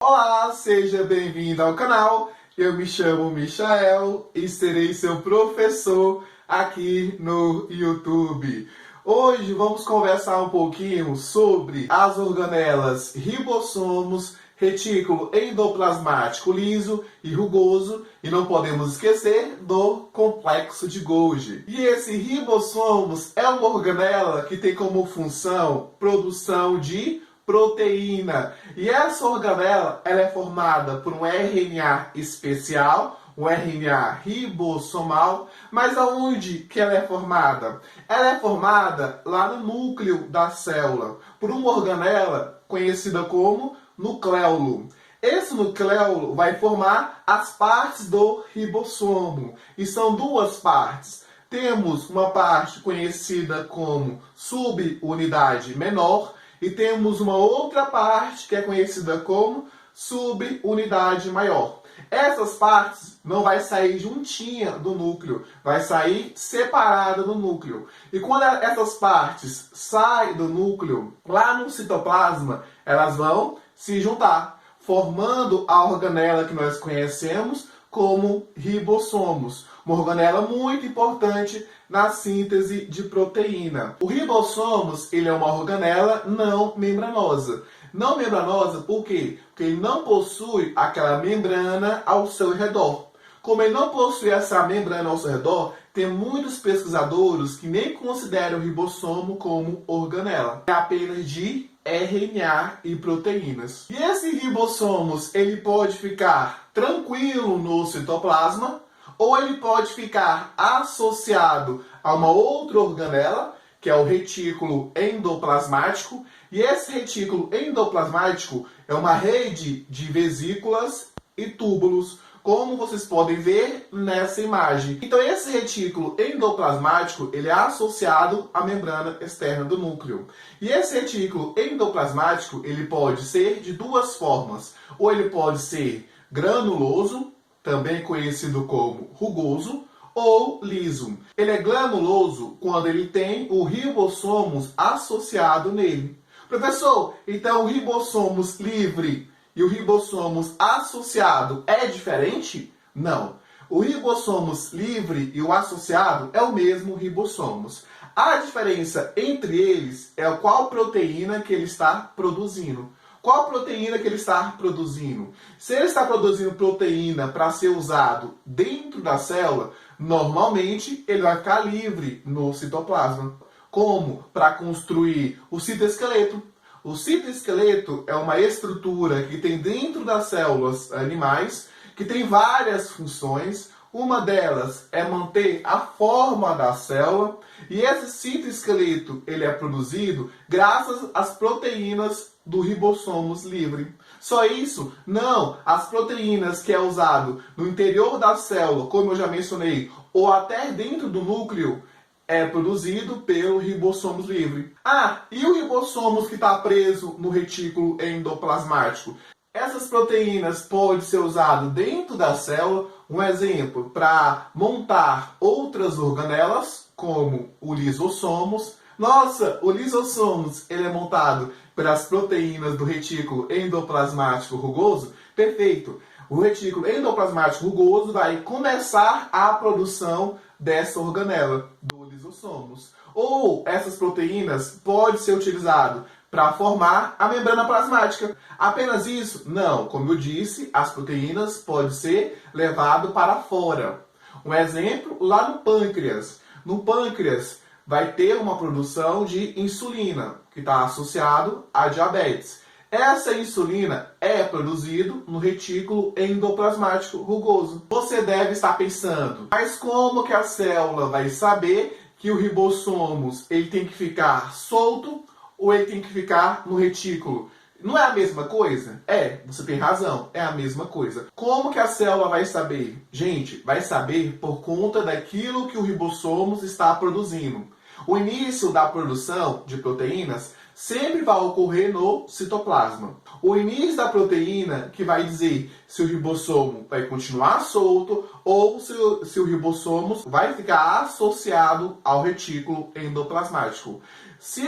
Olá, seja bem-vindo ao canal. Eu me chamo Michael e serei seu professor aqui no YouTube. Hoje vamos conversar um pouquinho sobre as organelas ribossomos, retículo endoplasmático liso e rugoso, e não podemos esquecer do complexo de Golgi. E esse ribossomos é uma organela que tem como função produção de proteína. E essa organela ela é formada por um RNA especial, um RNA ribossomal, mas aonde que ela é formada? Ela é formada lá no núcleo da célula, por uma organela conhecida como nucleolo. Esse nucleolo vai formar as partes do ribossomo, e são duas partes. Temos uma parte conhecida como subunidade menor, e temos uma outra parte que é conhecida como subunidade maior. Essas partes não vai sair juntinha do núcleo, vai sair separada do núcleo. E quando essas partes saem do núcleo, lá no citoplasma, elas vão se juntar, formando a organela que nós conhecemos como ribossomos. Uma organela muito importante na síntese de proteína. O ribossomos, ele é uma organela não membranosa. Não membranosa por quê? Porque ele não possui aquela membrana ao seu redor. Como ele não possui essa membrana ao seu redor, tem muitos pesquisadores que nem consideram o ribossomo como organela. É apenas de RNA e proteínas. E esse ribossomos, ele pode ficar tranquilo no citoplasma, ou ele pode ficar associado a uma outra organela, que é o retículo endoplasmático. E esse retículo endoplasmático é uma rede de vesículas e túbulos, como vocês podem ver nessa imagem. Então esse retículo endoplasmático ele é associado à membrana externa do núcleo. E esse retículo endoplasmático ele pode ser de duas formas. Ou ele pode ser granuloso, também conhecido como rugoso, ou liso. Ele é granuloso quando ele tem o ribossomos associado nele. Professor, então o ribossomos livre e o ribossomos associado é diferente? Não. O ribossomos livre e o associado é o mesmo ribossomos. A diferença entre eles é qual proteína que ele está produzindo. Qual proteína que ele está produzindo? Se ele está produzindo proteína para ser usado dentro da célula, normalmente ele vai ficar livre no citoplasma. Como? Para construir o citoesqueleto. O citoesqueleto é uma estrutura que tem dentro das células animais, que tem várias funções. Uma delas é manter a forma da célula, e esse citoesqueleto ele é produzido graças às proteínas do ribossomos livre. Só isso? Não! As proteínas que é usado no interior da célula, como eu já mencionei, ou até dentro do núcleo, é produzido pelo ribossomos livre. Ah, e o ribossomos que está preso no retículo endoplasmático? Essas proteínas podem ser usadas dentro da célula, um exemplo, para montar outras organelas, como o lisossomos. Nossa, o lisossomos ele é montado pelas proteínas do retículo endoplasmático rugoso? Perfeito! O retículo endoplasmático rugoso vai começar a produção dessa organela, do lisossomos. Ou essas proteínas podem ser utilizadas para formar a membrana plasmática. Apenas isso? Não. Como eu disse, as proteínas podem ser levadas para fora. Um exemplo, lá no pâncreas. No pâncreas vai ter uma produção de insulina, que está associado à diabetes. Essa insulina é produzida no retículo endoplasmático rugoso. Você deve estar pensando, mas como que a célula vai saber que o ribossomos ele tem que ficar solto ou ele tem que ficar no retículo? Não é a mesma coisa? É, você tem razão, é a mesma coisa. Como que a célula vai saber? Gente, vai saber por conta daquilo que o ribossomos está produzindo. O início da produção de proteínas sempre vai ocorrer no citoplasma. O início da proteína que vai dizer se o ribossomo vai continuar solto ou se o ribossomo vai ficar associado ao retículo endoplasmático. Se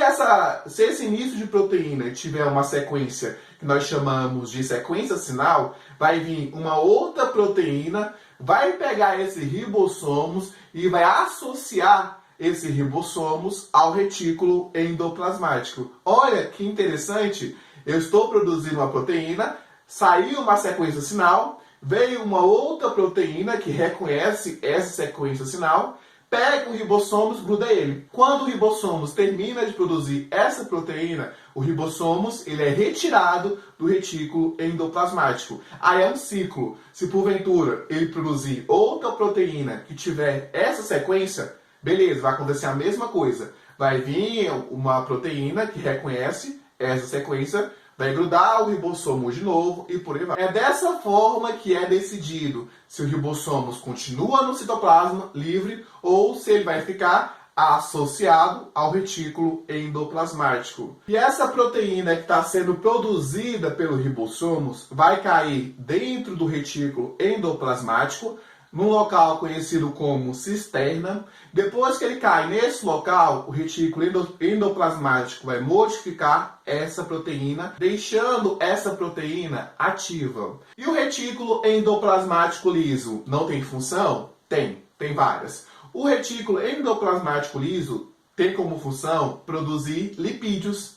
esse início de proteína tiver uma sequência que nós chamamos de sequência sinal, vai vir uma outra proteína, vai pegar esses ribossomos e vai associar esses ribossomos ao retículo endoplasmático. Olha que interessante, eu estou produzindo uma proteína, saiu uma sequência sinal, veio uma outra proteína que reconhece essa sequência sinal, pega o ribossomos, gruda ele. Quando o ribossomos termina de produzir essa proteína, o ribossomos ele é retirado do retículo endoplasmático. Aí é um ciclo. Se porventura ele produzir outra proteína que tiver essa sequência, beleza, vai acontecer a mesma coisa. Vai vir uma proteína que reconhece essa sequência, vai grudar o ribossomo de novo e por aí vai. É dessa forma que é decidido se o ribossomo continua no citoplasma livre ou se ele vai ficar associado ao retículo endoplasmático. E essa proteína que está sendo produzida pelos ribossomos vai cair dentro do retículo endoplasmático, num local conhecido como cisterna. Depois que ele cai nesse local, o retículo endoplasmático vai modificar essa proteína, deixando essa proteína ativa. E o retículo endoplasmático liso não tem função? Tem várias. O retículo endoplasmático liso tem como função produzir lipídios,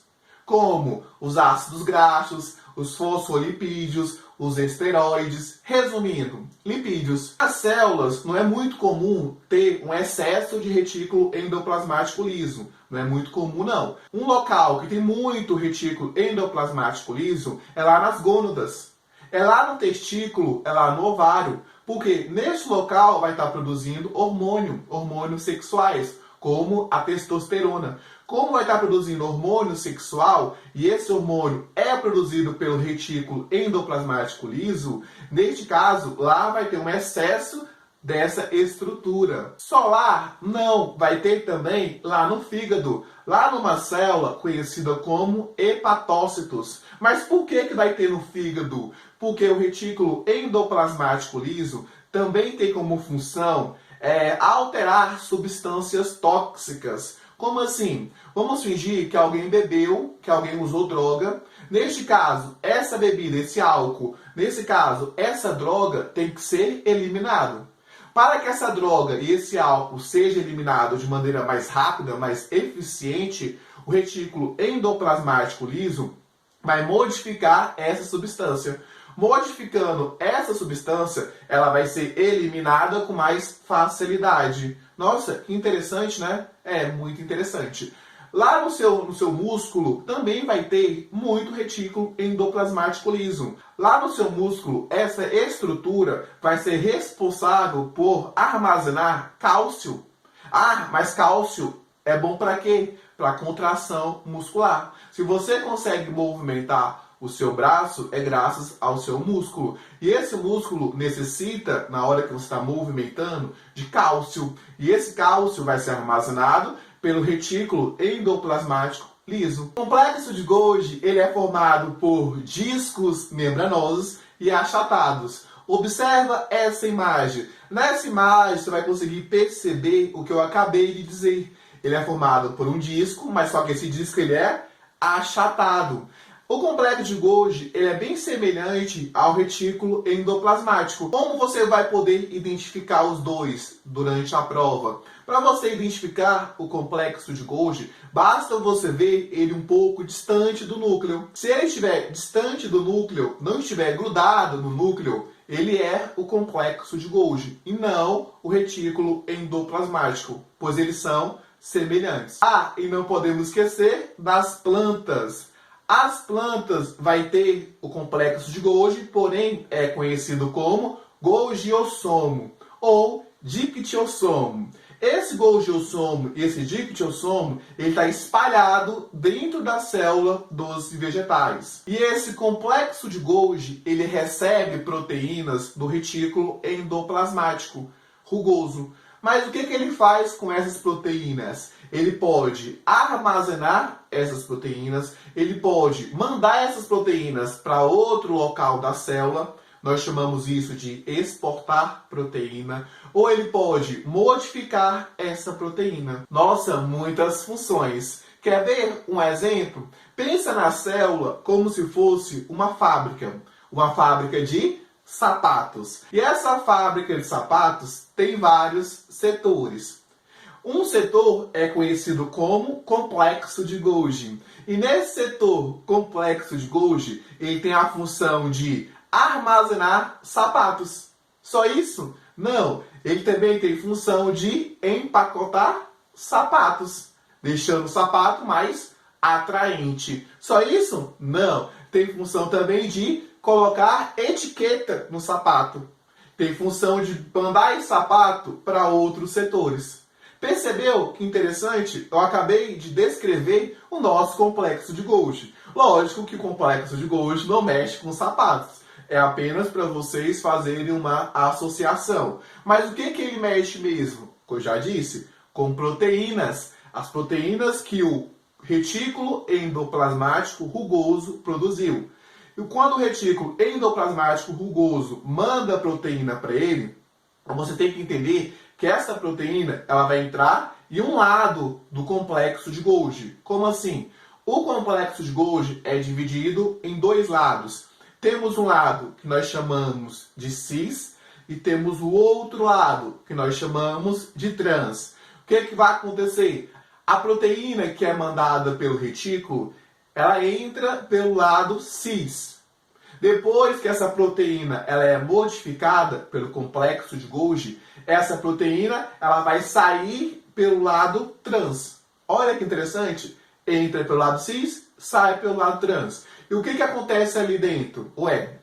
como os ácidos graxos, os fosfolipídios, os esteroides. Resumindo, lipídios. Nas células não é muito comum ter um excesso de retículo endoplasmático liso. Não é muito comum, não. Um local que tem muito retículo endoplasmático liso é lá nas gônadas. É lá no testículo, é lá no ovário. Porque nesse local vai estar produzindo hormônios sexuais, como a testosterona. Como vai estar produzindo hormônio sexual e esse hormônio é produzido pelo retículo endoplasmático liso, neste caso, lá vai ter um excesso dessa estrutura. Solar não, vai ter também lá no fígado, lá numa célula conhecida como hepatócitos. Mas por que vai ter no fígado? Porque o retículo endoplasmático liso também tem como função alterar substâncias tóxicas. Como assim? Vamos fingir que alguém bebeu, que alguém usou droga. Neste caso, essa bebida, esse álcool, nesse caso, essa droga tem que ser eliminado. Para que essa droga e esse álcool seja eliminado de maneira mais rápida, mais eficiente, o retículo endoplasmático liso vai modificar essa substância. Modificando essa substância, ela vai ser eliminada com mais facilidade. Nossa, que interessante, né? É muito interessante. Lá no seu músculo também vai ter muito retículo endoplasmático liso. Lá no seu músculo, essa estrutura vai ser responsável por armazenar cálcio. Ah, mas cálcio é bom para quê? Para contração muscular. Se você consegue movimentar o seu braço, é graças ao seu músculo. E esse músculo necessita, na hora que você está movimentando, de cálcio. E esse cálcio vai ser armazenado pelo retículo endoplasmático liso. O complexo de Golgi ele é formado por discos membranosos e achatados. Observa essa imagem. Nessa imagem você vai conseguir perceber o que eu acabei de dizer. Ele é formado por um disco, mas só que esse disco ele é achatado. O complexo de Golgi ele é bem semelhante ao retículo endoplasmático. Como você vai poder identificar os dois durante a prova? Para você identificar o complexo de Golgi, basta você ver ele um pouco distante do núcleo. Se ele estiver distante do núcleo, não estiver grudado no núcleo, ele é o complexo de Golgi e não o retículo endoplasmático, pois eles são semelhantes. Ah, e não podemos esquecer das plantas. As plantas vai ter o complexo de Golgi, porém é conhecido como Golgiossomo ou dictiossomo. Esse Golgiossomo e esse dictiossomo ele está espalhado dentro da célula dos vegetais. E esse complexo de Golgi ele recebe proteínas do retículo endoplasmático rugoso. Mas o que ele faz com essas proteínas? Ele pode armazenar essas proteínas, ele pode mandar essas proteínas para outro local da célula, nós chamamos isso de exportar proteína, ou ele pode modificar essa proteína. Nossa, muitas funções. Quer ver um exemplo? Pensa na célula como se fosse uma fábrica de sapatos. E essa fábrica de sapatos tem vários setores. Um setor é conhecido como complexo de Golgi. E nesse setor complexo de Golgi, ele tem a função de armazenar sapatos. Só isso? Não. Ele também tem função de empacotar sapatos, deixando o sapato mais atraente. Só isso? Não. Tem função também de colocar etiqueta no sapato. Tem função de mandar esse sapato para outros setores. Percebeu que interessante? Eu acabei de descrever o nosso complexo de Golgi. Lógico que o complexo de Golgi não mexe com sapatos. É apenas para vocês fazerem uma associação. Mas o que ele mexe mesmo? Como eu já disse, com proteínas. As proteínas que o retículo endoplasmático rugoso produziu. E quando o retículo endoplasmático rugoso manda a proteína para ele, você tem que entender que essa proteína ela vai entrar em um lado do complexo de Golgi. Como assim? O complexo de Golgi é dividido em dois lados. Temos um lado que nós chamamos de cis e temos o outro lado que nós chamamos de trans. O que vai acontecer? A proteína que é mandada pelo retículo, ela entra pelo lado cis. Depois que essa proteína ela é modificada pelo complexo de Golgi, essa proteína ela vai sair pelo lado trans. Olha que interessante. Entra pelo lado cis, sai pelo lado trans. E o que acontece ali dentro?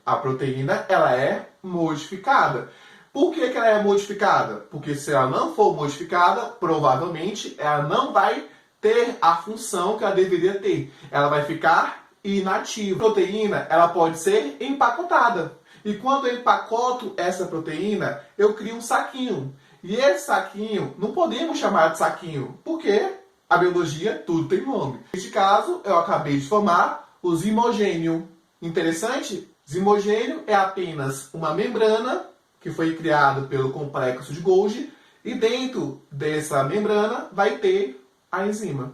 A proteína ela é modificada. Por que ela é modificada? Porque se ela não for modificada, provavelmente ela não vai ter a função que ela deveria ter. Ela vai ficar inativa. A proteína ela pode ser empacotada. E quando eu empacoto essa proteína, eu crio um saquinho. E esse saquinho, não podemos chamar de saquinho, porque a biologia, tudo tem nome. Neste caso, eu acabei de formar o zimogênio. Interessante? Zimogênio é apenas uma membrana que foi criada pelo complexo de Golgi e dentro dessa membrana vai ter a enzima.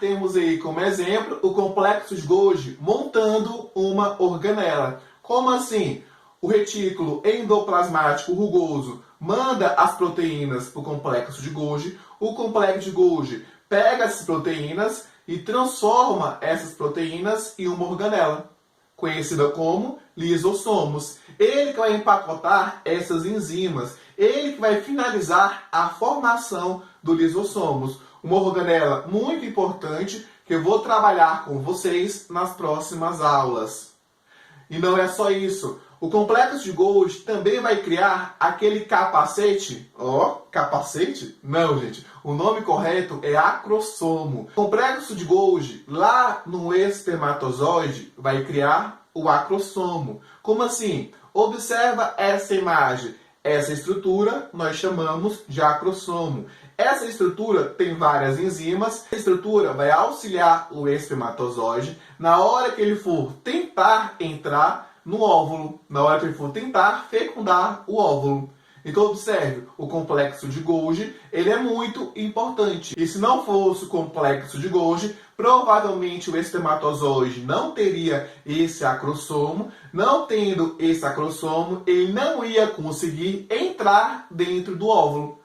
Temos aí como exemplo o complexo de Golgi montando uma organela. Como assim? O retículo endoplasmático rugoso manda as proteínas para o complexo de Golgi. O complexo de Golgi pega essas proteínas e transforma essas proteínas em uma organela, conhecida como lisossomos. Ele que vai empacotar essas enzimas. Ele que vai finalizar a formação do lisossomos. Uma organela muito importante que eu vou trabalhar com vocês nas próximas aulas. E não é só isso. O complexo de Golgi também vai criar aquele capacete. Capacete? Não, gente. O nome correto é acrossomo. O complexo de Golgi, lá no espermatozoide, vai criar o acrossomo. Como assim? Observa essa imagem. Essa estrutura nós chamamos de acrossomo. Essa estrutura tem várias enzimas. Essa estrutura vai auxiliar o espermatozoide na hora que ele for tentar entrar no óvulo, na hora que ele for tentar fecundar o óvulo. Então observe, o complexo de Golgi, ele é muito importante. E se não fosse o complexo de Golgi, provavelmente o espermatozoide não teria esse acrossomo. Não tendo esse acrossomo, ele não ia conseguir entrar dentro do óvulo.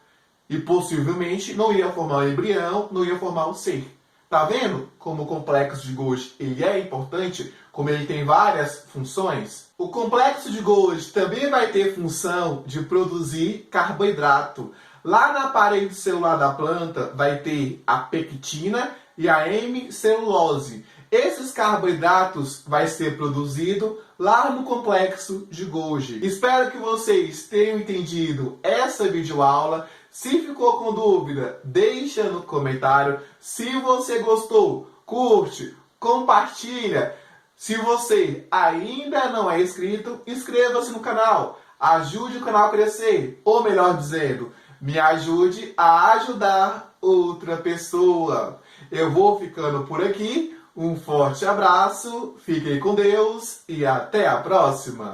E possivelmente não ia formar o embrião, não ia formar o ser. Tá vendo como o complexo de Golgi ele é importante? Como ele tem várias funções? O complexo de Golgi também vai ter função de produzir carboidrato. Lá na parede celular da planta vai ter a pectina e a hemicelulose. Esses carboidratos vai ser produzido lá no complexo de Golgi. Espero que vocês tenham entendido essa videoaula. Se ficou com dúvida, deixa no comentário. Se você gostou, curte, compartilha. Se você ainda não é inscrito, inscreva-se no canal. Ajude o canal a crescer. Ou melhor dizendo, me ajude a ajudar outra pessoa. Eu vou ficando por aqui. Um forte abraço, fiquem com Deus e até a próxima!